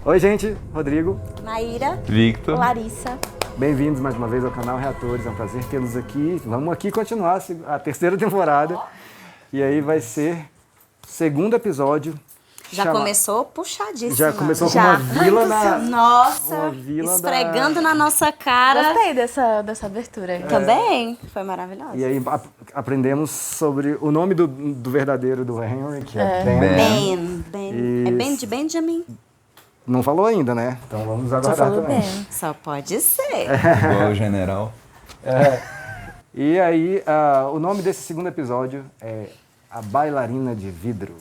Oi, gente. Rodrigo. Maíra. Victor. Larissa. Bem-vindos mais uma vez ao canal Reatores. É um prazer tê-los aqui. Vamos aqui continuar a terceira temporada. E aí vai ser o segundo episódio. Já começou puxadíssimo. Já começou com uma vila na... Nossa, uma vila esfregando na nossa cara. Gostei dessa abertura aí. Também. Foi maravilhoso. E aí aprendemos sobre o nome do verdadeiro do Henry, que é Ben. Ben. É Ben de Benjamin? Não falou ainda, né? Então vamos aguardar também. Ben. Só pode ser. Igual o general. E aí, o nome desse segundo episódio é A Bailarina de Vidro.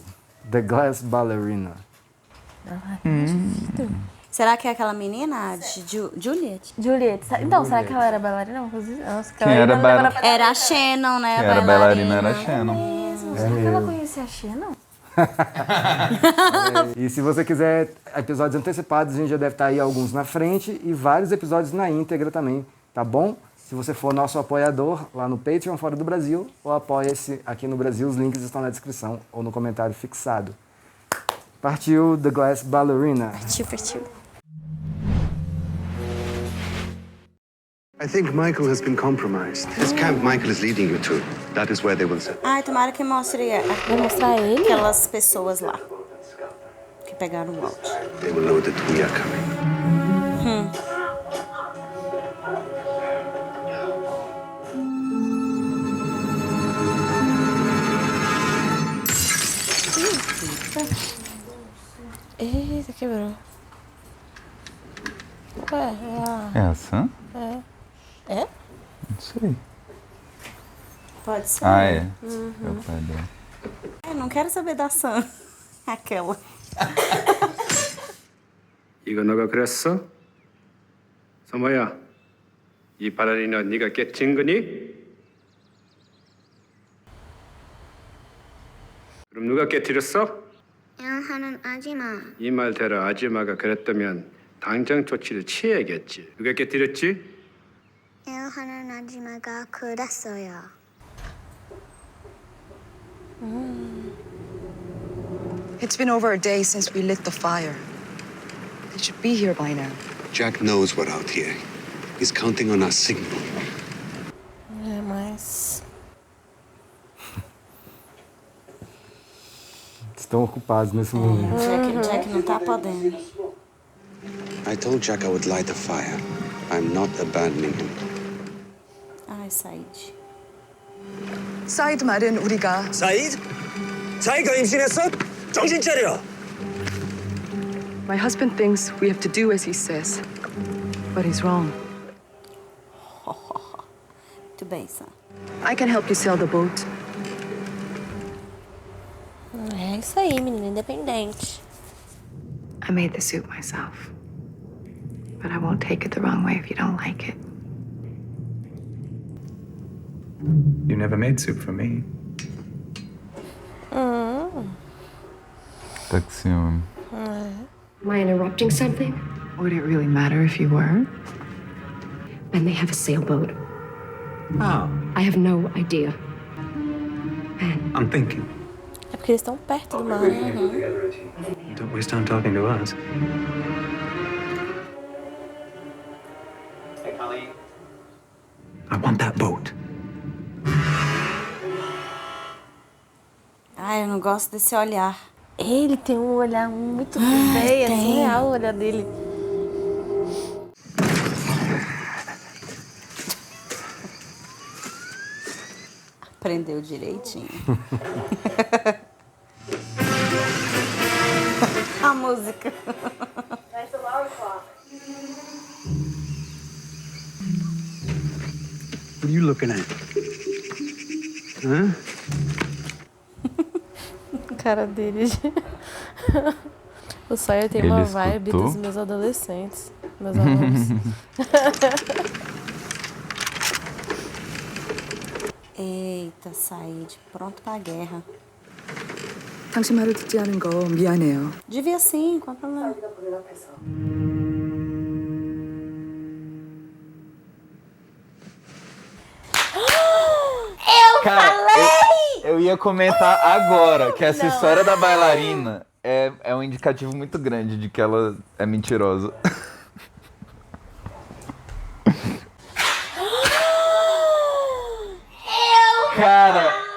The Glass Ballerina. Será que é aquela menina de Juliet? Juliette. Então, será que ela era bailarina? Nossa, Quem era bailarina? Era a Shannon, né? Quem era bailarina era a Shannon. Será que ela conhecia a Shannon? E se você quiser episódios antecipados, a gente já deve estar aí alguns na frente e vários episódios na íntegra também, tá bom? Se você for nosso apoiador lá no Patreon fora do Brasil ou apoia-se aqui no Brasil, os links estão na descrição ou no comentário fixado. Partiu The Glass Ballerina. Partiu. I think Michael has been compromised. This camp Michael is leading you to, that is where they will set. Ai, tomara que mostre Vai mostrar ele? aquelas pessoas lá que pegaram o áudio. They will know that we are coming. Eita, quebrou. É essa? É? Não sei. Pode ser. Ah, é. É o pai dela. Eu não quero saber da Sam. Aquela. 이거 너가 그랬어? 서모야, 이 발라리나 네가 깨친 거니? 그럼 누가 깨뜨렸어? 하는 아줌마. 이 말대로 아줌마가 그랬다면 당장 조치를 취해야겠지. 누가 깨뜨렸지? 하는 아줌마가 그랬어요. It's been over a day since we lit the fire. They should be here by now. Jack knows we're out here. He's counting on our signal. É, mas... Estão ocupados nesse momento. Jack não tá podendo. I told Jack I would light a fire. I'm not abandoning him. Ai, Said. 사이드 말은 우리가 사이드? 자기가 임신했어? 정신 차려! My husband thinks we have to do as he says. But he's wrong. Muito bem, Sam. I can help you sail the boat. É isso aí, menina independente. I made the soup myself. But I won't take it the wrong way if you don't like it. You never made soup for me. Tá com ciúme. Am I interrupting something? Would it really matter if you were? And they have a sailboat. Oh, I have no idea. And I'm thinking. É porque eles estão perto do mar. Don't waste time talking to us. I want that boat. Ai, eu não gosto desse olhar. Ele tem um olhar muito feio, assim, é o olhar dele. Aprendeu direitinho. A música. What are you looking at? Huh? Cara dele. O Sawyer tem Ele uma vibe escutou? dos meus adolescentes. Meus alunos. Eita, Said. Pronto pra guerra. 당신 말을 듣지 않은 거 미안해요. Devia sim, qual o problema? Cara, eu ia comentar agora que essa história da bailarina é é um indicativo muito grande de que ela é mentirosa. Cara,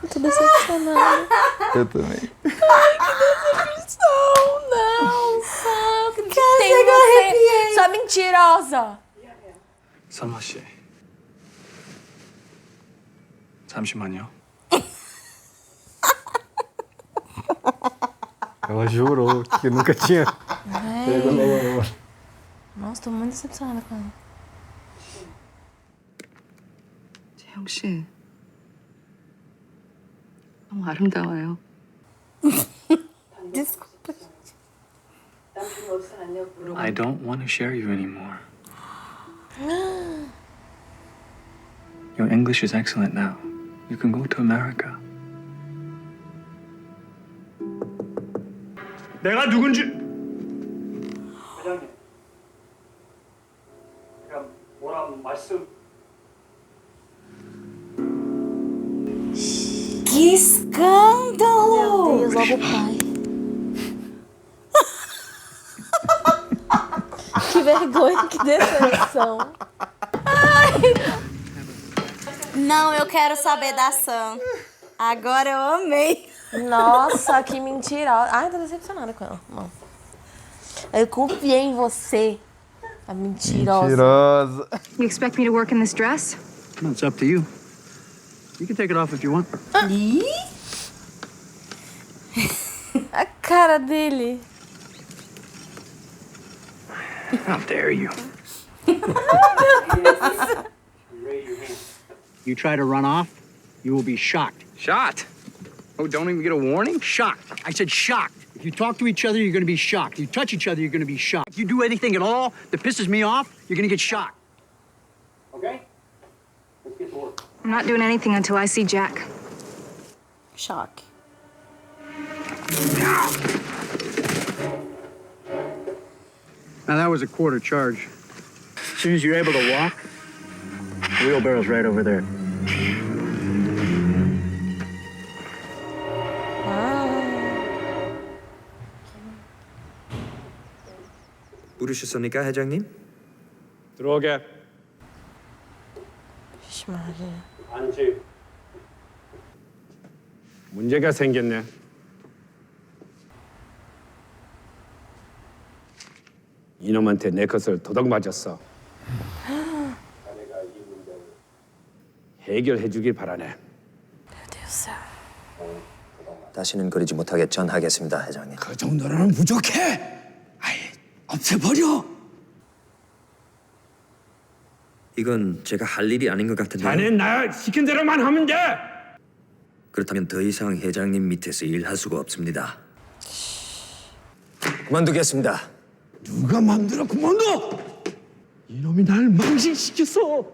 Eu tô decepcionada. eu também. Não, Sam, que tem você. Sua mentirosa. 설마 씨. 잠시만요. Ela jurou que nunca tinha pego no... Nossa, tô muito decepcionada com ela. 재영 씨. 너무 아름다워요. Desculpa. I don't want to share you anymore. Your English is excellent now. You can go to America. 내가 누군지 회장님 제가 뭐란 말씀 Que escândalo! Meu Deus, logo o pai. Que vergonha, que decepção. Não, eu quero saber da Sam. Agora eu amei. Nossa, que mentirosa. Ai, tô decepcionada com ela. Não. Eu confiei em você. A mentirosa. Mentirosa. You expect me to work in this dress? No, it's up to you. You can take it off if you want. Ih! A cara dele. How dare you? You try to run off, you will be shocked. Shot. Oh, don't even get a warning? Shocked. I said shocked. If you talk to each other, you're going to be shocked. You touch each other, you're going to be shocked. If you do anything at all that pisses me off, you're going to get shocked. Okay? Let's get to work. I'm not doing anything until I see Jack. Choque. Now, that was a quarter charge. As soon as you're able to walk, the wheelbarrow's right over there. 부르셨습니까, 회장님? 들어오게. Vixe, Maria. 안지. 문제가 생겼네. 이놈한테 내 것을 도둑 맞았어. 자네가 이 문제를 해결해 주길 바라네. Meu Deus do céu. 다시는 그러지 못하게 전하겠습니다, 회장님. 그 정도로는 부족해. 아예 없애버려. 이건 제가 할 일이 아닌 것 같은데요. 자넨 나 시킨 대로만 하면 돼. 그렇다면 더 이상 회장님 밑에서 일할 수가 없습니다. 그만두겠습니다. 누가 맘대로 그만둬? 이놈이 날 망신시켰어.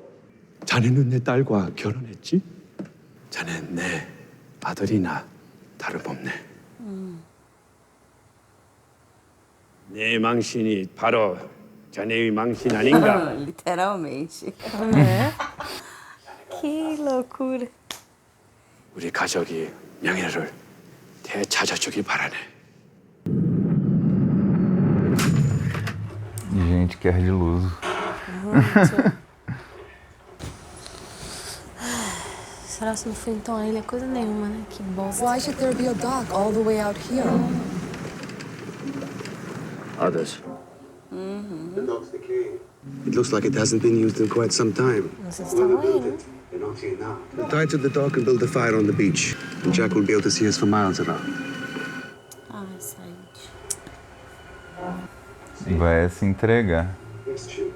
자네는 내 딸과 결혼했지? 자넨 내 아들이나 다름없네. 내 망신이 바로 자네의 망신 아닌가? Literalmente. Que loucura. 우리 가족이 명예를 되찾아주길 바라네. Gente que é de luso. Será que não foi então a ilha coisa nenhuma, né? Que bosta. Why should there be a dock all the way out here? Others. The dock's decaying. It looks like it hasn't been used in quite some time. Vocês estão aí, né? They're not here now. We'll tie to the dock and build a fire on the beach. And Jack will be able to see us for miles around. Ai, Said. Vai se entregar. Yes, true.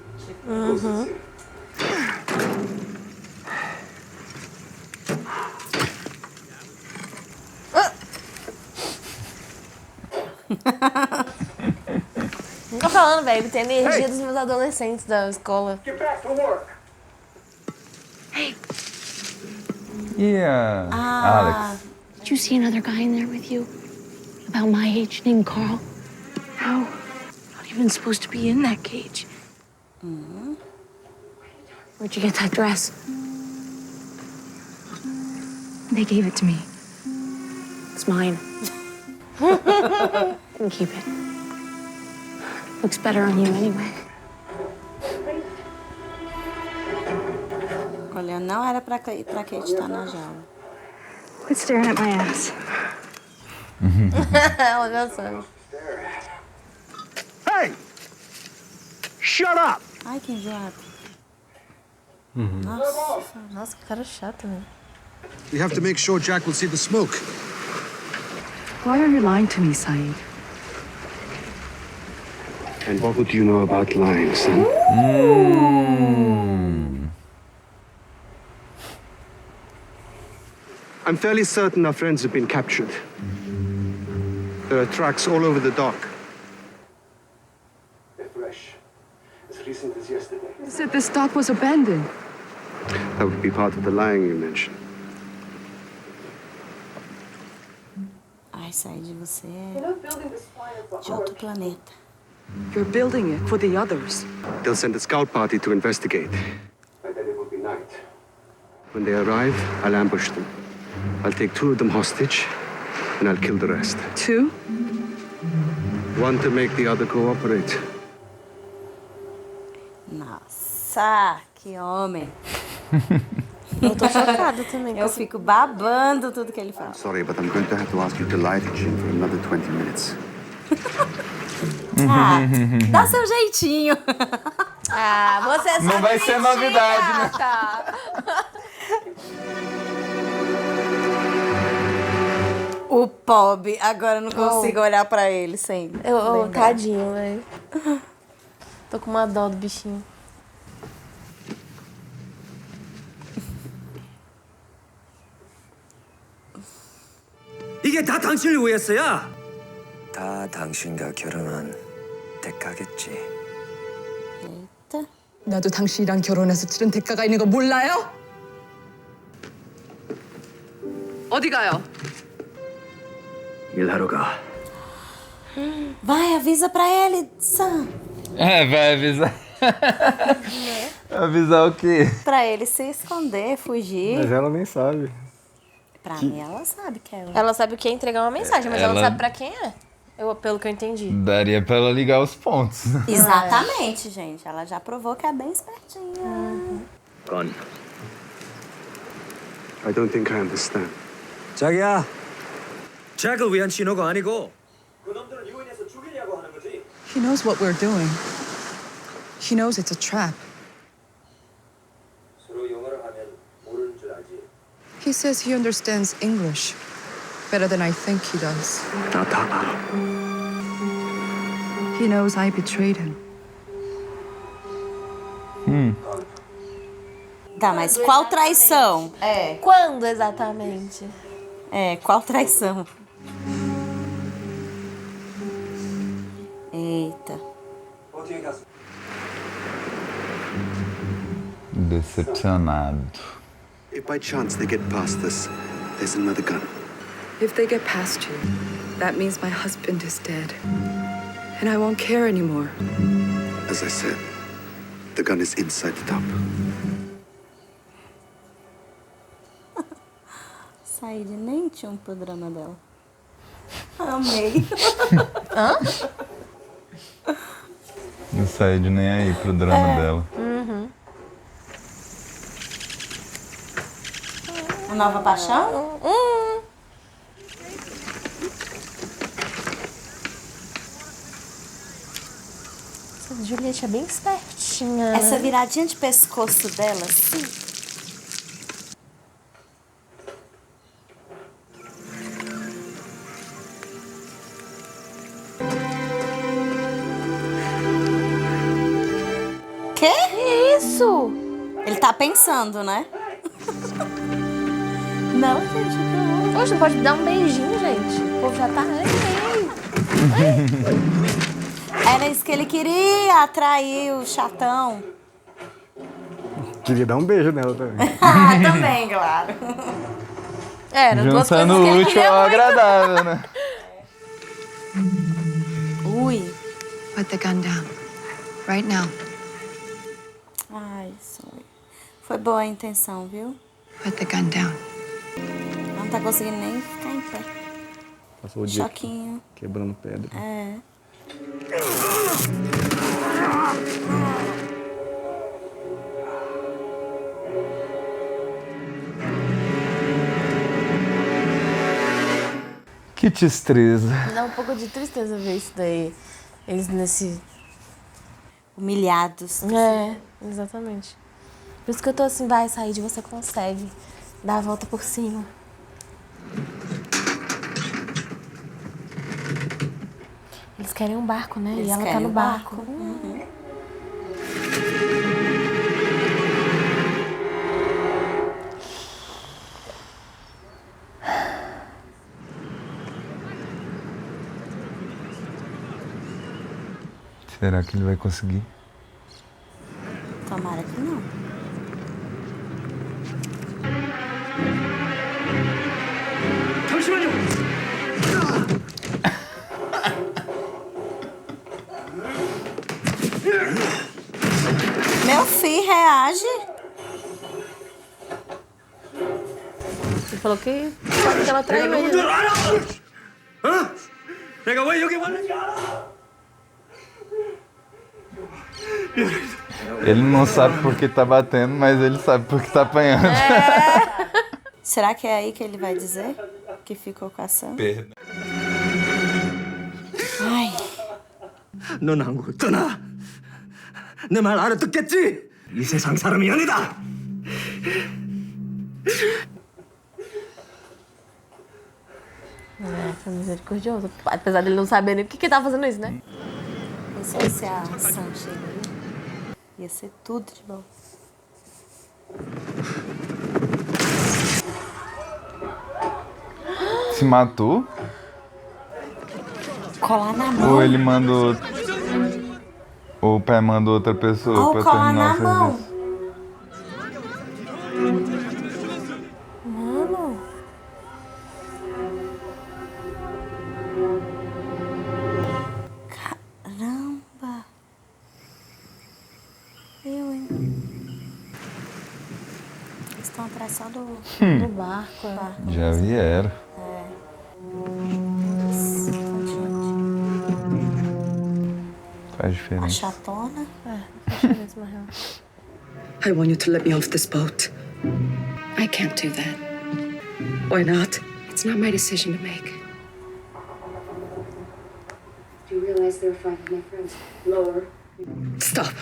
Não tô falando, velho. Ele tem a energia dos meus adolescentes da escola. Get back to work. E a Alex? Did you see another guy in there with you? About my age, named Carl? No. even supposed to be in that cage. Where'd you get that dress? They gave it to me. It's mine. You can keep it. Looks better on you anyway. Olha, não era pra Kate estar na jaula. Quit staring at my ass. Olha só. Hey! Shut up! Ai, que enjoado. Nossa, que cara chato, né? We have to make sure Jack will see the smoke. Why are you lying to me, Saeed? And what would you know about lying, son? I'm fairly certain our friends have been captured. There are tracks all over the dock. They're fresh. As recent as yesterday. You said this dock was abandoned. That would be part of the lying you mentioned. Ai, Said, você é de outro planeta. You're building it for the others. They'll send a scout party to investigate. And then it will be night. When they arrive, I'll ambush them. I'll take 2 of them hostage, and I'll kill the rest. 2? One to make the other cooperate. Nossa, que homem. Eu tô chocada também. Eu fico babando tudo que ele fala. Sorry, but I'm going to have to ask you to lie to Jim for another 20 minutes. Ah, dá seu jeitinho. Ah, você sabe. Não vai ser novidade, né? Tá. O pobre, agora eu não consigo olhar pra ele sem. Tadinho, velho. Tô com uma dó do bichinho. 이게 다 당신을 위해서야. 다 당신과 결혼한 대가겠지. 나도 당신이랑 결혼해서 치른 대가가 있는 거 몰라요? 어디 가요? 일하러 가. Vai, avisa pra ele, Sam. Vai avisar. Avisar o quê? Pra ele se esconder, fugir. Mas ela nem sabe. Pra mim, ela sabe que é ela. Ela sabe o que é entregar uma mensagem, mas ela não Ela- sabe pra quem é. Pelo que eu entendi. Daria pra ela ligar os pontos. Exatamente, gente. Ela já provou que é bem espertinha. 건. I don't think I understand. 자기야. 잭을 위한 신호가 아니고. He knows what we're doing. He knows it's a trap. He says he understands English better than I think he does. He knows I betrayed him. Tá, mas qual traição? Quando exatamente? Qual traição? Eita. Decepcionado. If by chance they get past us, there's another gun. If they get past you, that means my husband is dead. And I won't care anymore. As I said, the gun is inside the top. Said nem tinha pro drama dela. Amei. Não sai de nem aí pro drama dela. A nova paixão? Essa Juliette é bem espertinha. Essa né? viradinha de pescoço dela, assim. Que isso? Ele tá pensando, né? Não, gente, não. Poxa, não pode dar um beijinho, gente. O povo já tá. Era isso que ele queria, atrair o chatão. Queria dar um beijo nela também. Ah, também, claro. Eram duas coisas Juntando que o ele útil queria ao muito. agradável, né? Ui. Put the gun down. Right now. Ai, sorry. Foi boa a intenção, viu? Put the gun down. Não tá conseguindo nem ficar em pé. Passou o dia Choquinho. quebrando pedra. É. Que tristeza. Dá um pouco de tristeza ver isso daí. Eles nesse... Humilhados. É, exatamente. Por isso que eu tô assim, vai, Said, você consegue. Dá a volta por cima. Eles querem um barco, né? Eles e ela tá querem no um barco. Uhum. Será que ele vai conseguir? Tomara que não. 잠시만요. Meu filho, reage. Você falou que sabe que ela traiu ele. né? 내가 왜 여기 왔는지 알아? Ele não sabe por que tá batendo, mas ele sabe por que tá apanhando. Será que é aí que ele vai dizer que ficou com a Sam? Perda. Ai, 넌 한국 떠나. 내 말 알아듣겠지? 이 세상 사람이 아니다. É, foi misericordioso. Apesar dele não saber nem por que ele tava fazendo isso, né? se a Sam chega aí, ia ser tudo de bom. Se matou? Colar na mão. Ou ele mandou... Ou o pai mandou outra pessoa Ou pra colar terminar na o mão. serviço? Mano. Caramba. Eu, hein? Eles estão atrás só do barco. É. Já vieram. Faz A diferença. chatona. É, faz diferença, na real. I want you to let me off this boat. I can't do that. Why not? It's not my decision to make. Do you realize there are 5 of my friends? Lower. Stop.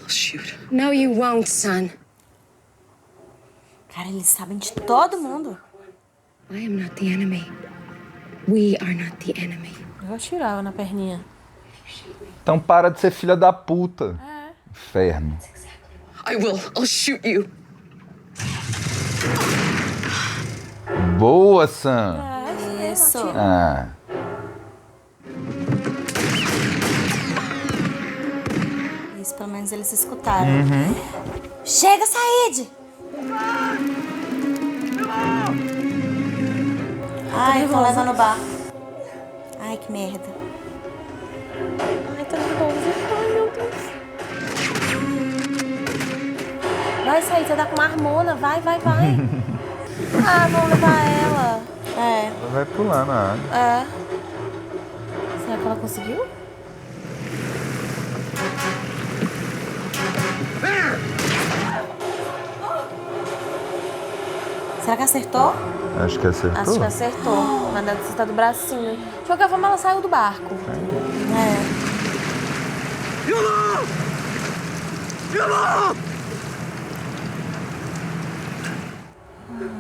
I'll shoot. No, you won't, son. Cara, eles sabem de todo mundo. I am not the enemy. We are not the enemy. Eu atirava na perninha. Então para de ser filha da puta. Inferno. I will. I'll shoot you. Boa, Sam. Isso. Ah. Isso, pelo menos eles escutaram. Chega, Said! Ai, tô levando o barco. Ai, que merda. Ai, tá nervosa. Ai, meu Deus. Vai sair, você tá com uma harmona. Vai, vai, vai. Ah, vamos levar ela. É. Ela vai pular na água. É. Será que ela conseguiu? Será que acertou? Acho que acertou. Acho que acertou. Mas deve acertar do bracinho. De qualquer forma, ela saiu do barco. É.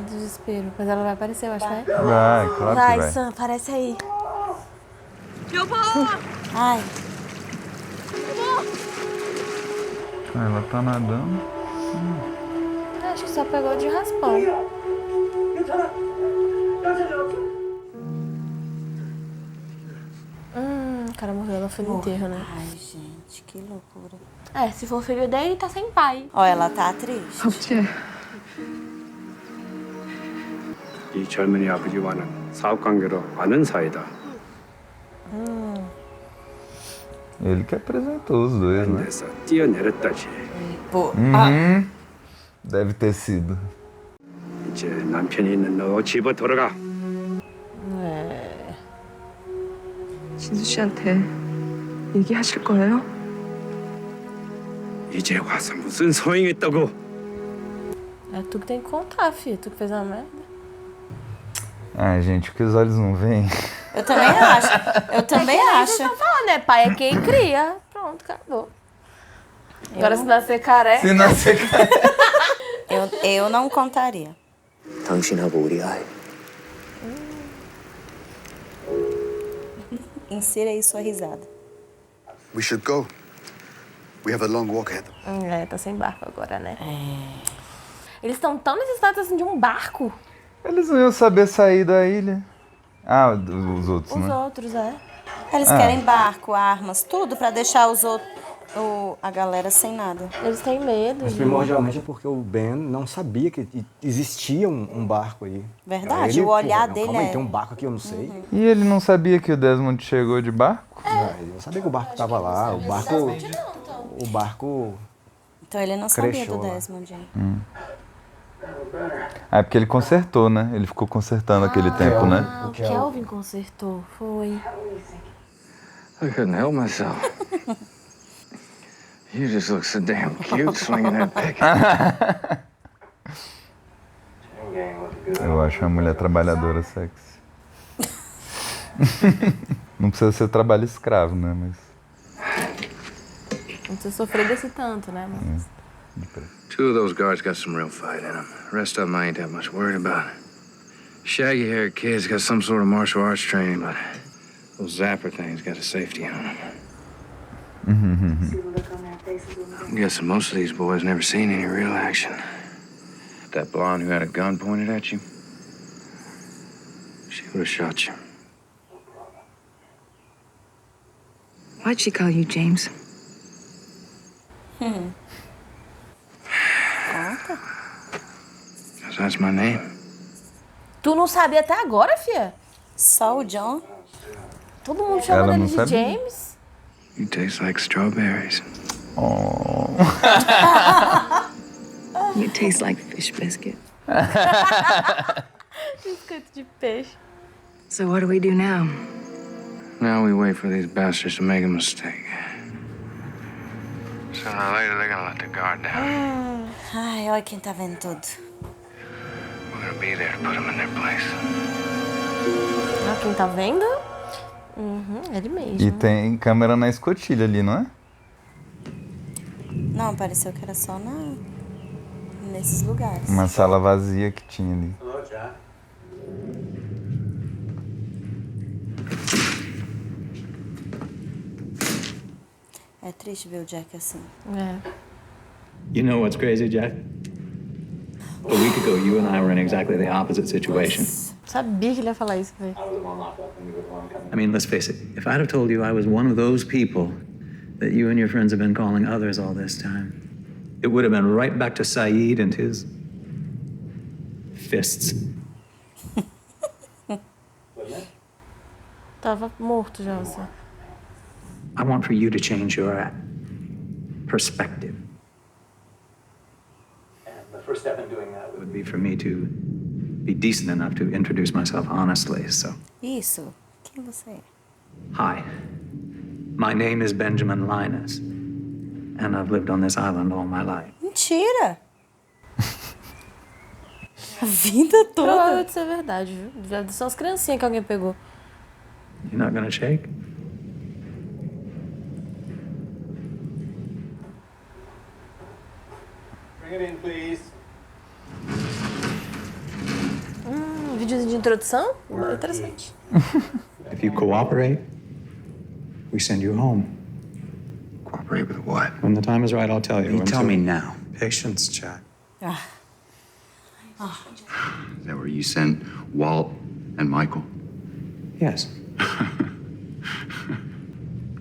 Desespero. Mas ela vai aparecer, eu acho, vai? Vai, claro Vai, que vai. Sam, aparece aí. Ai. Ah, ela tá nadando. Acho que só pegou de raspão. O cara morreu, ela foi no enterro, né? Ai, gente, que loucura. É, se for filho dele, tá sem pai. Ó, ela tá triste. 이 젊은이 아버지와는 사업 관계로 아는 사이다. Ele que apresentou os dois, né? 데서 뛰어내렸다지. Pô, Deve ter sido. 이제 남편이 있는 너 집어 돌아가. 진수 씨한테 얘기하실 거예요? 이제 와서 무슨 소용이 있다고? É tu que tem que contar, filho. Tu que fez a merda. Ai, gente, o que os olhos não veem. eu também acho. Eu também acho. Vocês estão falando, né? Pai é quem cria. Pronto, acabou. Agora se nascer careca... Se nascer Eu não contaria. 당신하고 우리 아이. Insira aí sua risada. We should go. We have a long walk ahead. Tá sem barco agora, né? Eles estão tão necessitados assim de um barco. Eles não iam saber sair da ilha. Ah, os outros, Os né? outros, é. Eles querem barco, armas, tudo pra deixar os outros, a galera sem nada. Eles têm medo. Mas primordialmente é porque o Ben não sabia que existia um barco aí. Verdade, Aí o olhar não, dele calma aí, é... tem um barco aqui, eu não sei. E ele não sabia que o Desmond chegou de barco? Não, ele não sabia que o barco tava lá. O barco... Então ele não sabia Crechou do lá. Desmond. Ah, é porque ele consertou, né? Ele ficou consertando aquele tempo, né? Ah, o Kelvin consertou, foi. I couldn't help myself. You just look so damn cute swinging that pick. Eu acho uma mulher trabalhadora sexy. Não precisa ser trabalho escravo, né? Mas... Não precisa sofrer desse tanto, né? Mas... Two of those guards got some real fight in them. The rest of them I ain't that much worried about. Shaggy-haired kid's got some sort of martial arts training, but those zapper things got a safety on them. I'm guessing most of these boys never seen any real action. That blonde who had a gun pointed at you, she would have shot you. Why'd she call you James? Because that's my name. Tu não sabia até agora, fia? Só o John? Todo mundo chamando Ela ele não de sabia. James. You taste like strawberries. Oh. You taste like fish biscuit. Biscoito de peixe. So what do we do now? Now we wait for these bastards to make a mistake. Sooner or later, they're gonna let the guard down. Ai, olha quem tá vendo tudo. We're gonna be there to put them in their place. Ah, quem tá vendo? Ele mesmo. E tem câmera na escotilha ali, não é? Não, pareceu que era só nesses lugares. Uma sala vazia que tinha ali. É triste ver o Jack assim. É. You know what's crazy, Jack? A week ago, you and I were in exactly the opposite situation. Sabia que ele ia falar isso, velho. I mean, let's face it. If I'd have told you I was one of those people that you and your friends have been calling others all this time, it would have been right back to Saeed and his fists. Tava morto já, você. I want for you to change your perspective. And the first step in doing that would be for me to be decent enough to introduce myself honestly. So, Isso. Quem você é? hi. My name is Benjamin Linus, and I've lived on this island all my life. Mentira! A vida toda. Provavelmente isso é verdade, viu? São as criancinhas que alguém pegou. You're not gonna shake? Bring it in, please. Videozinho de introdução? Interessante. If you cooperate, we send you home. Cooperate with what? When the time is right, I'll tell you. You tell me now. Patience, Jack. Ah. Is that where you sent Walt and Michael? Yes.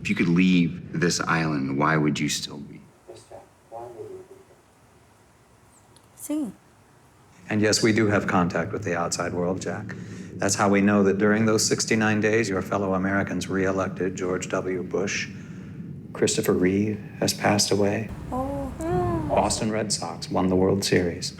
If you could leave this island, why would you still be? Sim. And yes, we do have contact with the outside world, Jack. That's how we know that during those 69 days, your fellow Americans re-elected George W. Bush Christopher Reeve has passed away. Boston Red Sox won the World Series.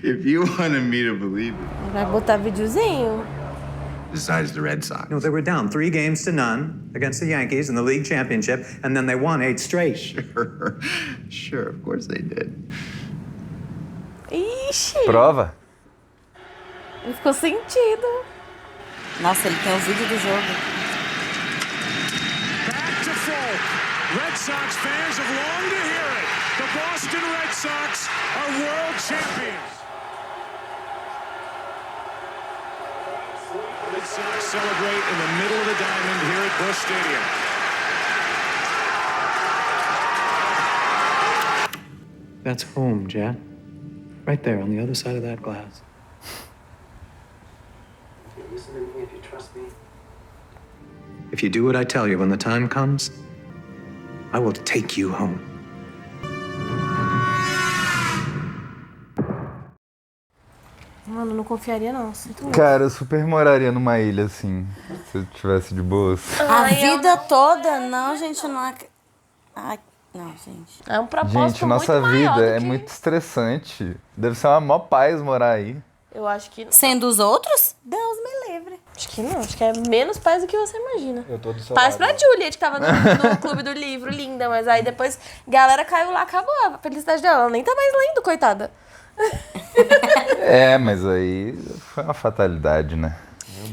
If you wanted me to believe it. Vai botar videozinho. Besides the Red Sox. No, they were down 3-0 against the Yankees in the league championship, and then they won 8 straight. Sure, of course they did. Ixi. Prova? Ele ficou sentido. Nossa, ele tem o vídeo do jogo. Back to full. Red Sox fans have longed to hear it. The Boston Red Sox are world champions. Red Sox celebrate in the middle of the diamond here at Busch Stadium. That's home, Jack. Right there on the other side of that glass. Listen to me if you trust me. If you do what I tell you when the time comes, I will take you home. Mano, não confiaria não. Sinto muito. Cara, eu super moraria numa ilha, assim, se eu tivesse de boas. A vida toda? Não, gente, não... Ai, não, gente. É um propósito Gente, nossa muito maior vida do é que... muito estressante. Deve ser uma mó paz morar aí. Eu acho que... Sendo os outros? Deus me livre. Acho que não. Acho que é menos paz do que você imagina. Eu tô do seu Paz lado. pra Juliet, que tava no clube do livro, linda. Mas aí depois, galera caiu lá, acabou a felicidade dela. Ela nem tá mais lendo, coitada. É, mas aí foi uma fatalidade, né?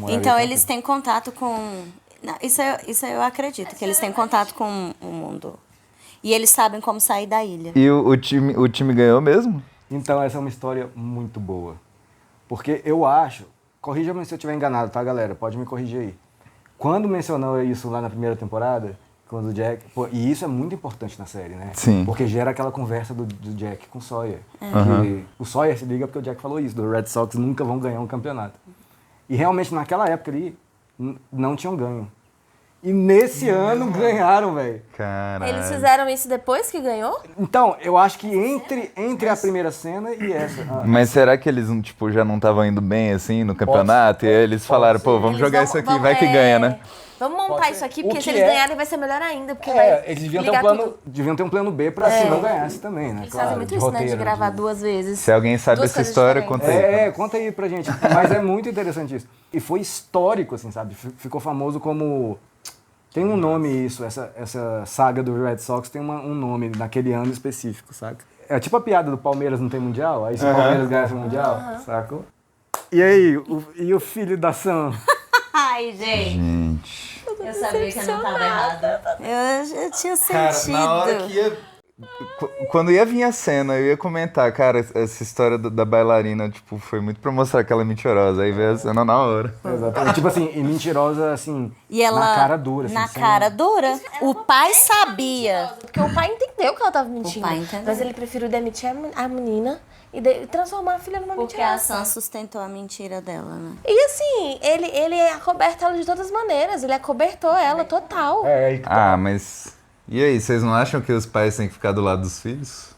Então eles têm contato com... Não, isso eu acredito, que eles têm contato com o mundo. E eles sabem como sair da ilha. E o time ganhou mesmo? Então essa é uma história muito boa. Porque eu acho... Corrija-me se eu estiver enganado, tá, galera? Pode me corrigir aí. Quando mencionou isso lá na primeira temporada, quando o Jack... Pô, e isso é muito importante na série, né? Sim. Porque gera aquela conversa do Jack com o Sawyer. Uhum. Que o Sawyer se liga porque o Jack falou isso, do Red Sox nunca vão ganhar um campeonato. E realmente naquela época ali, não tinham ganho. E nesse ano ganharam, velho. Caralho. Eles fizeram isso depois que ganhou? Então, eu acho que entre a primeira cena e essa... Mas será que eles tipo, já não estavam indo bem, assim, no campeonato? E aí eles falaram, pô, vamos jogar isso aqui, vai que ganha, né? Vamos montar isso aqui, porque O se que eles é- ganharem vai ser melhor ainda, porque vai Eles ligar deviam ter um plano B pra se não ganhasse também, né? Eles fazem muito isso, né, de gravar duas vezes. Se alguém sabe Duas essa coisas história, diferentes. conta aí. Conta aí pra gente. Mas é muito interessante isso. E foi histórico, assim, sabe? Ficou famoso como... Tem um nome isso, essa saga do Red Sox tem um nome naquele ano específico, saca? É tipo a piada do Palmeiras não tem mundial, aí se o Palmeiras ganha o mundial, sacou? E aí, e o filho da Sam? Ai, gente. Eu sabia que eu não tava errada. Eu tinha Cara, sentido. na hora que ia... Quando ia vir a cena, eu ia comentar, cara, essa história da bailarina, tipo, foi muito pra mostrar que ela é mentirosa. Aí veio a cena na hora. Exatamente. Tipo assim, e mentirosa, assim, E ela, na cara dura. Assim, na sem- cara dura. O pai sabia. Porque o pai entendeu que ela tava mentindo. O pai entendeu. Mas ele preferiu demitir a menina e transformar a filha numa Porque a mentirosa. Sam sustentou a mentira dela, né? E assim, ele acoberta ela de todas as maneiras. Ele acobertou ela total. Ah, mas... E aí, vocês não acham que os pais têm que ficar do lado dos filhos?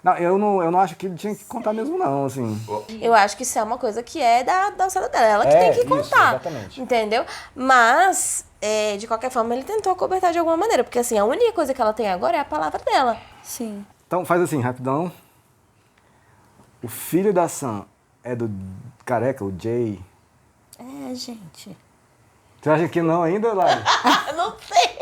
Não, eu não acho que ele tinha que contar mesmo, não, assim. Eu acho que isso é uma coisa que é da alçada dela. Ela que É, tem que isso, contar. exatamente. Entendeu? Mas, de qualquer forma, ele tentou acobertar de alguma maneira. Porque assim, a única coisa que ela tem agora é a palavra dela. Sim. Então faz assim, rapidão. O filho da Sam é do careca, o Jay. É, gente. Você acha que não ainda, Lari? Não sei.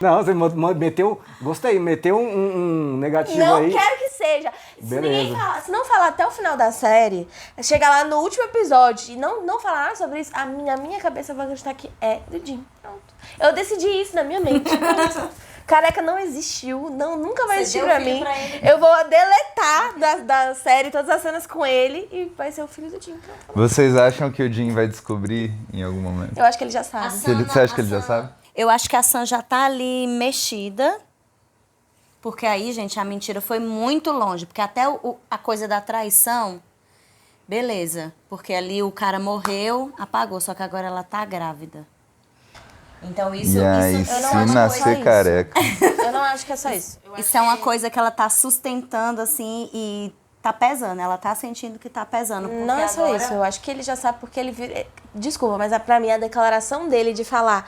Não, você meteu... Gostei, meteu um negativo Não aí. quero que seja. Beleza. Se não falar até o final da série, chegar lá no último episódio e não falar nada sobre isso, a minha cabeça vai acreditar que é do Jim. Pronto. Eu decidi isso na minha mente. Pronto. Careca não existiu, nunca vai Você existir deu pra filho mim. pra ele. Eu vou deletar da série todas as cenas com ele e vai ser o filho do Jim. Pronto. Vocês acham que o Jim vai descobrir em algum momento? Eu acho que ele já sabe. Você acha que ele já sabe? Eu acho que a Sam já tá ali mexida. Porque aí, gente, a mentira foi muito longe. Porque até a coisa da traição, beleza. Porque ali o cara morreu, apagou. Só que agora ela tá grávida. Então isso... E aí, eu não se acho nascer que é careca... Eu não acho que é só isso. Isso é uma coisa que ela tá sustentando, assim, e tá pesando, ela tá sentindo que tá pesando. Porque Não é só agora... isso, eu acho que ele já sabe porque ele... Desculpa, mas pra mim a declaração dele de falar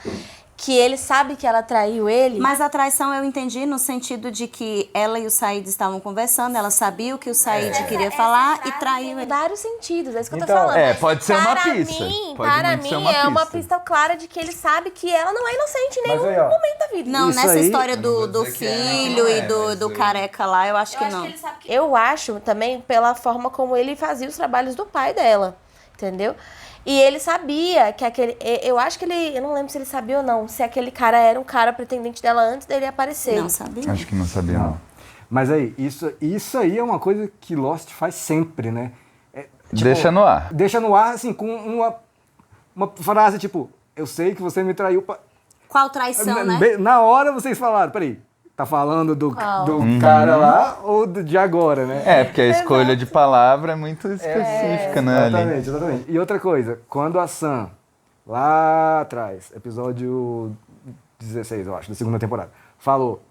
que ele sabe que ela traiu ele... Mas a traição eu entendi no sentido de que ela e o Said estavam conversando, ela sabia o que o Said queria falar e traiu ele. Em vários sentidos, é isso que eu tô Então, falando. pode ser uma Para pista. Mim, Pode para muito mim, ser uma é uma pista. pista clara de que ele sabe que ela não é inocente em nenhum aí, ó, momento da vida. Não, Isso nessa aí- história do Eu não vou dizer que filho é, e do careca lá, eu acho que não. Eu acho também pela forma como ele fazia os trabalhos do pai dela, entendeu? E ele sabia que aquele... Eu acho que ele... Eu não lembro se ele sabia ou não, se aquele cara era um cara pretendente dela antes dele aparecer. Não sabia. Acho que não sabia, não. Mas aí, isso aí é uma coisa que Lost faz sempre, né? É, tipo, Deixa no ar. Deixa no ar, assim, com uma frase tipo, eu sei que você me traiu... Qual traição, né? Na hora vocês falaram, peraí, tá falando do Uhum. cara lá ou de agora, né? É, porque a escolha de palavra é muito específica, né? ali. Exatamente, exatamente. E outra coisa, quando a Sam, lá atrás, episódio 16, eu acho, da segunda temporada, falou,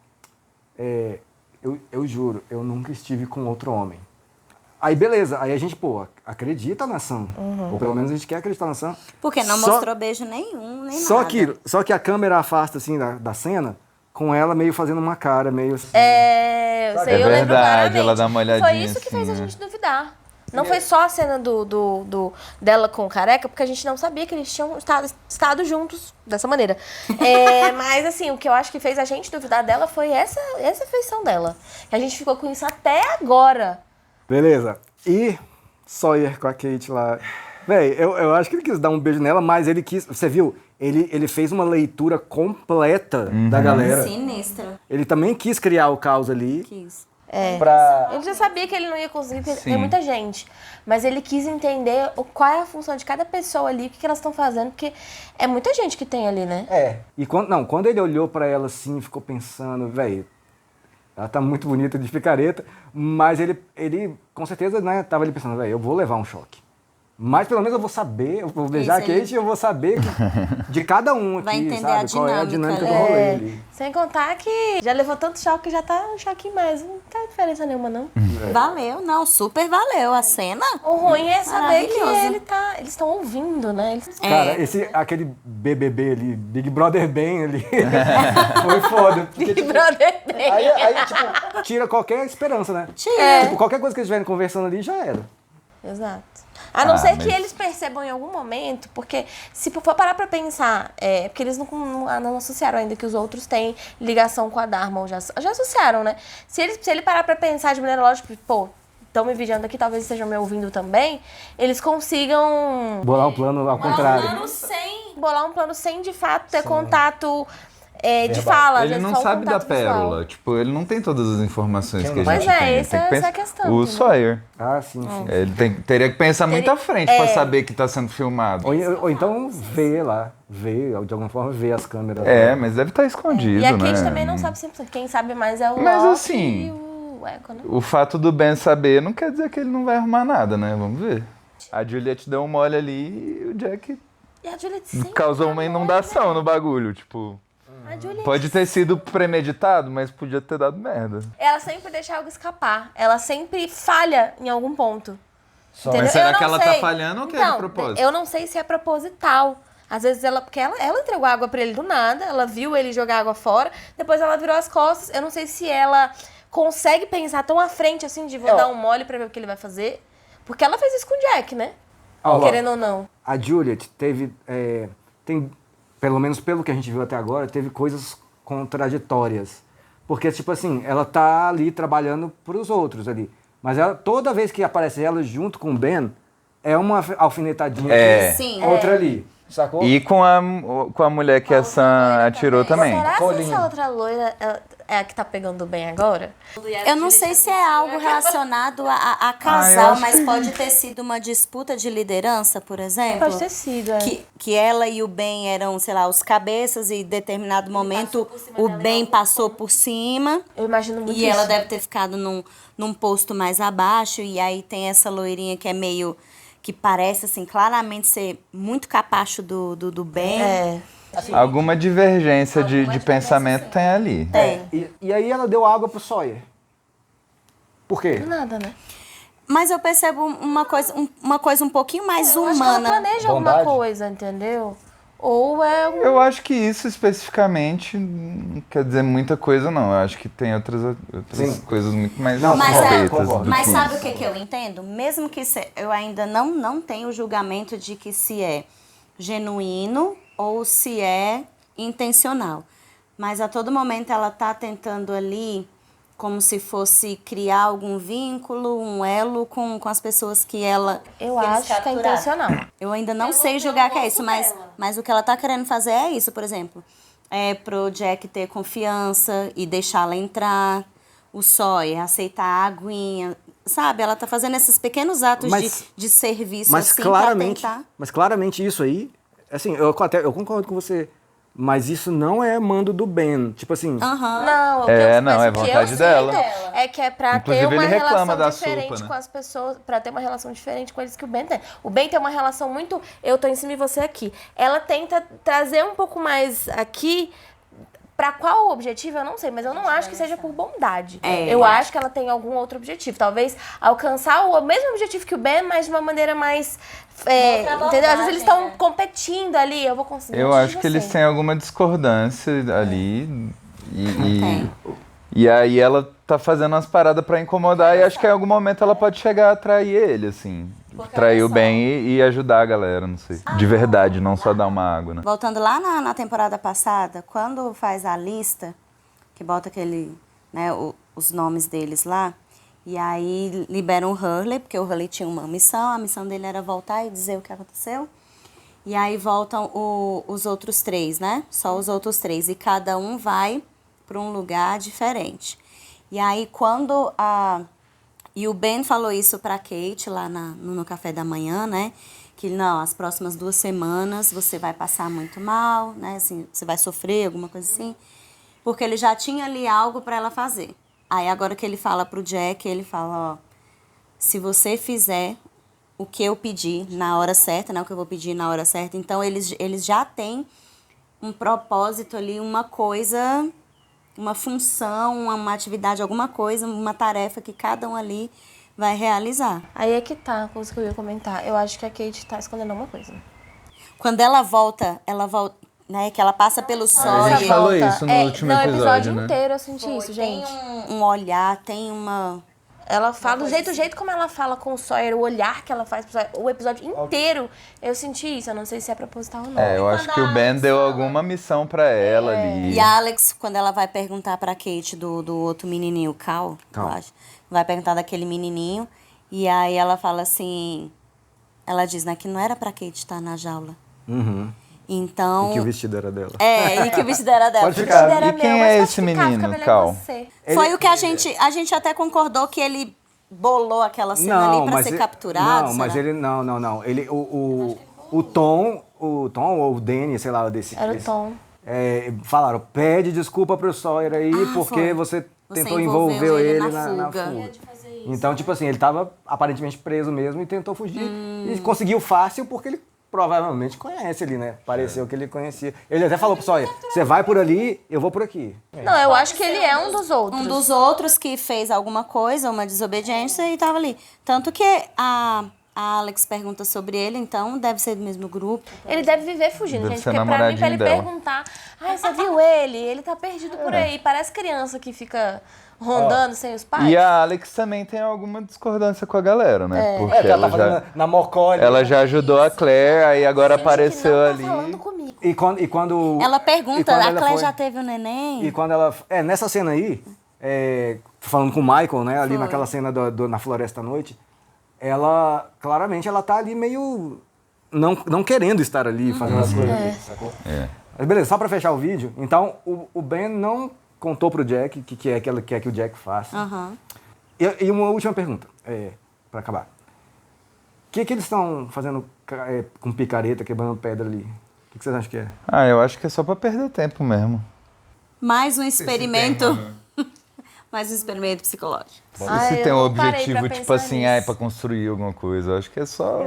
eu juro, eu nunca estive com outro homem. Aí beleza, aí a gente, pô, acredita na Sam. Ou pelo menos a gente quer acreditar na Sam. Porque não Só- mostrou beijo nenhum, nem nada. Só que a câmera afasta, assim, da cena, com ela meio fazendo uma cara, meio assim. Eu Sabe? sei, É eu lembro verdade, claramente. ela dá uma olhadinha Foi isso que fez a assim, gente duvidar. Não foi só a cena dela com o careca, porque a gente não sabia que eles tinham estado juntos dessa maneira. Mas, assim, o que eu acho que fez a gente duvidar dela foi essa feição dela. Que a gente ficou com isso até agora. Beleza. E Sawyer com a Kate lá. Véi, eu acho que ele quis dar um beijo nela, mas ele quis... Você viu? Ele fez uma leitura completa da galera. Sinistra. Ele também quis criar o caos ali. Quis. Ele já sabia que ele não ia conseguir, porque Sim. tem muita gente. Mas ele quis entender qual é a função de cada pessoa ali, o que elas estão fazendo, porque é muita gente que tem ali, né? E quando ele olhou pra ela assim, ficou pensando, velho, ela tá muito bonita de picareta, mas ele com certeza, né, tava ali pensando, velho, eu vou levar um choque. Mas pelo menos eu vou saber, eu vou beijar a Isso, Kate e eu vou saber de cada um aqui, Vai entender sabe? a Qual é a dinâmica dinâmica, do rolê ali. Sem contar que já levou tanto choque que já tá um choque mais. Não tem diferença nenhuma, não. Valeu, não, super valeu a cena. O ruim é saber que Maravilhoso. eles estão ouvindo, né? Cara, aquele BBB ali, Big Brother bem ali, foi foda. Porque, Big Brother bem. aí, tipo, tira qualquer esperança, né? Tira. Tipo, qualquer coisa que eles estiverem conversando ali, já era. Exato. A não ser que mas- eles percebam em algum momento, porque se for parar pra pensar, porque eles não associaram ainda que os outros têm ligação com a Dharma, ou já associaram, né? Se ele parar pra pensar de maneira lógica, pô, estão me vigiando aqui, talvez estejam me ouvindo também, eles consigam Bolar o plano ao contrário. bolar um plano sem de fato ter contato de fala. às Ele vezes não só o sabe da contato visual. pérola. Tipo, ele não tem todas as informações que a gente Pois tem. é, Ele essa tem que é a pensar- questão, O entendeu? Sawyer. Ah, sim, sim. Ele teria que pensar muito à frente pra saber que tá sendo filmado. Ou então ver lá, de alguma forma, ver as câmeras. Mas deve estar escondido, E a né? Kate também não sabe 100%. Quem sabe mais é o Mas Loki assim, e o Echo, né? O fato do Ben saber não quer dizer que ele não vai arrumar nada, né? Vamos ver. A Juliet deu um mole ali e o Jack E a Juliet sempre causou uma inundação no bagulho, tipo... A Juliet Pode ter sido premeditado, mas podia ter dado merda. Ela sempre deixa algo escapar. Ela sempre falha em algum ponto. Entendeu? Mas será Eu não que ela sei. tá falhando ou que é de Então, propósito? Eu não sei se é proposital. Às vezes porque ela entregou água pra ele do nada, ela viu ele jogar água fora, depois ela virou as costas. Eu não sei se ela consegue pensar tão à frente assim de vou dar um mole pra ver o que ele vai fazer. Porque ela fez isso com o Jack, né? Querendo ou não. A Juliet teve, pelo menos pelo que a gente viu até agora, teve coisas contraditórias. Porque, tipo assim, ela tá ali trabalhando pros outros ali. Mas toda vez que aparece ela junto com o Ben, é uma alfinetadinha aqui, Sim. outra ali. Sacou? E com a mulher que a Sam atirou também. Será que essa outra loira é a que tá pegando bem agora? Eu não sei se é algo relacionado a eu casal, acho mas que- pode ter sido uma disputa de liderança, por exemplo. Pode ter sido, Que ela e o Ben eram, sei lá, os cabeças e em determinado momento o Ben passou por cima. Eu imagino muito E isso. ela deve ter ficado num posto mais abaixo. E aí tem essa loirinha que é meio... que parece, assim, claramente ser muito capacho do Ben. Alguma divergência de pensamento tem ali. E aí ela deu água pro Sawyer. Por quê? Nada, né? Mas eu percebo uma coisa um pouquinho mais Eu acho que humana. ela planeja alguma coisa, entendeu? Ou é um... Eu acho que isso especificamente não quer dizer muita coisa, não. Eu acho que tem outras coisas muito mais concretas. Mas sabe o que eu entendo? Mesmo que eu ainda não tenho o julgamento de que se é genuíno ou se é intencional. Mas a todo momento ela tá tentando ali como se fosse criar algum vínculo, um elo com as pessoas que ela... Eu acho que é intencional. Eu ainda não sei julgar que é isso, mas o que ela tá querendo fazer é isso, por exemplo. É pro Jack ter confiança e deixá-la entrar, o Sawyer aceitar a aguinha, sabe? Ela tá fazendo esses pequenos atos de serviço assim pra tentar... Mas claramente isso aí, assim, eu concordo com você. Mas isso não é mando do Ben. Tipo assim... Não, é vontade dela. É que é pra Inclusive, ter uma ele reclama relação da diferente sopa, né? com as pessoas, pra ter uma relação diferente com eles que o Ben tem. O Ben tem uma relação muito... Eu tô em cima e você aqui. Ela tenta trazer um pouco mais aqui... Pra qual objetivo, eu não sei, mas eu não acho que seja por bondade. Eu acho que ela tem algum outro objetivo. Talvez alcançar o mesmo objetivo que o Ben, mas de uma maneira mais... entendeu? Às vezes eles estão competindo ali, eu vou conseguir. Eu acho que eles têm alguma discordância ali. E aí ela tá fazendo umas paradas pra incomodar e acho que em algum momento ela pode chegar a trair ele, assim. Trair o Ben e ajudar a galera, não sei. De verdade, não só dar uma água, né? Voltando lá na temporada passada, quando faz a lista, que bota aquele, né, os nomes deles lá, e aí liberam o Hurley, porque o Hurley tinha uma missão, a missão dele era voltar e dizer o que aconteceu. E aí voltam os outros 3, né? Só os outros 3. E cada um vai para um lugar diferente. E aí quando E o Ben falou isso pra Kate lá no café da manhã, né? Que não, as próximas 2 semanas você vai passar muito mal, né? Assim, você vai sofrer, alguma coisa assim. Porque ele já tinha ali algo pra ela fazer. Aí agora que ele fala pro Jack, ele fala, ó, se você fizer o que eu pedi na hora certa, né? O que eu vou pedir na hora certa, então eles já têm um propósito ali, uma coisa, uma função, uma atividade, alguma coisa, uma tarefa que cada um ali vai realizar. Aí é que tá a coisa que eu ia comentar. Eu acho que a Kate tá escondendo alguma coisa. Quando ela volta, né, que ela passa pelo sol. A gente falou isso no último episódio, o episódio né? inteiro eu senti isso, gente. Tem um olhar, tem uma... Ela fala do jeito como ela fala com o Sawyer, o olhar que ela faz pro Sawyer, o episódio inteiro, eu senti isso. Eu não sei se é proposital ou não. Eu acho que o Ben deu alguma missão pra ela ali. E a Alex, quando ela vai perguntar pra Kate do outro menininho, o Cal, eu acho, vai perguntar daquele menininho, e aí ela fala assim, ela diz, né, que não era pra Kate estar na jaula. Uhum. Então... E que o vestido era dela. E que o vestido era dela. Pode ficar. E quem é esse menino, Cal? Foi o que a gente até concordou que ele bolou aquela cena ali pra ser capturado. Não, mas ele... Não. Ele, o Tom ou o Danny, sei lá, desse... Era o Tom. Falaram, pede desculpa pro Sawyer aí, porque você tentou envolver ele na fuga. Então, tipo assim, ele tava aparentemente preso mesmo e tentou fugir. E conseguiu fácil porque ele provavelmente conhece ele, né? Pareceu que ele conhecia. Ele até falou pro Sawyer, você vai por ali, eu vou por aqui. Não, eu acho que ele é um dos outros. Um dos outros que fez alguma coisa, uma desobediência e tava ali. Tanto que a Alex pergunta sobre ele, então deve ser do mesmo grupo. Ele deve viver fugindo, Deve gente. ser Porque pra mim, pra ele namoradinho dela. perguntar, você viu ele? Ele tá perdido por aí. Parece criança que fica rondando sem os pais. E a Alex também tem alguma discordância com a galera, né? Porque que ela ela tá já... fazendo na mocólia. Ela já ajudou a Claire, aí agora apareceu Tá ali. falando comigo. E quando... Ela pergunta, a Claire foi- já teve o neném? E quando ela... nessa cena aí, falando com o Michael, né? Ali naquela cena na Floresta à Noite, ela, claramente, ela tá ali meio... Não querendo estar ali, fazendo as coisas ali, sacou? Mas beleza, só pra fechar o vídeo, então, o Ben não contou pro Jack o que é que ela quer que o Jack faça. Aham. E uma última pergunta, pra acabar. O que eles estão fazendo com picareta, quebrando pedra ali? O que vocês acham que é? Eu acho que é só pra perder tempo mesmo. Mais um experimento. Mais um experimento psicológico. Se tem um objetivo, tipo assim, pra construir alguma coisa. Eu acho que é só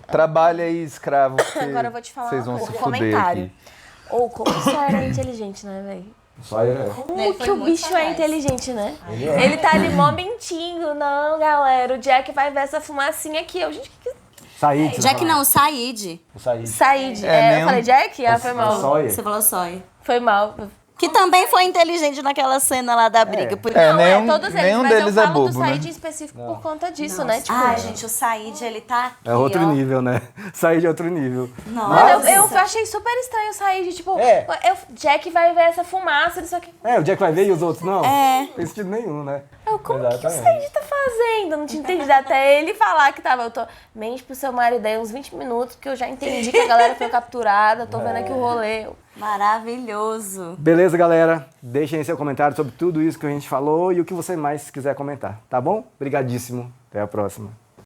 trabalho aí, escravo. Agora eu vou te falar Vocês vão um se fuder comentário. aqui. Ou como o Sawyer é inteligente, né, velho? Sawyer é. Como que o bicho é inteligente, né? Ele tá ali mó mentindo. Não, galera, o Jack vai ver essa fumacinha aqui. Eu, gente, que... Said. Jack não, Said. O Said. Said. É, eu falei Jack? Ah, foi mal. Sawyer. Você falou Sawyer. Foi mal. Que também foi inteligente naquela cena lá da briga. Todos eles, nenhum mas deles eu é falo bobo, do né? Said em específico por conta disso, né? Tipo, Ai, gente, o Said, ele tá aqui, É outro ó. nível, né? Said é outro nível. Mano, eu achei super estranho o Said, tipo, Jack vai ver essa fumaça, isso aqui. O Jack vai ver e os outros não? É. Não tem sentido nenhum, né? Como que o Said tá fazendo? Não tinha entendido até ele falar que tava. Eu tô, mente pro seu marido aí uns 20 minutos, porque eu já entendi que a galera foi capturada, tô vendo aqui o rolê. Maravilhoso. Beleza, galera? Deixem aí seu comentário sobre tudo isso que a gente falou e o que você mais quiser comentar, tá bom? Obrigadíssimo. Até a próxima.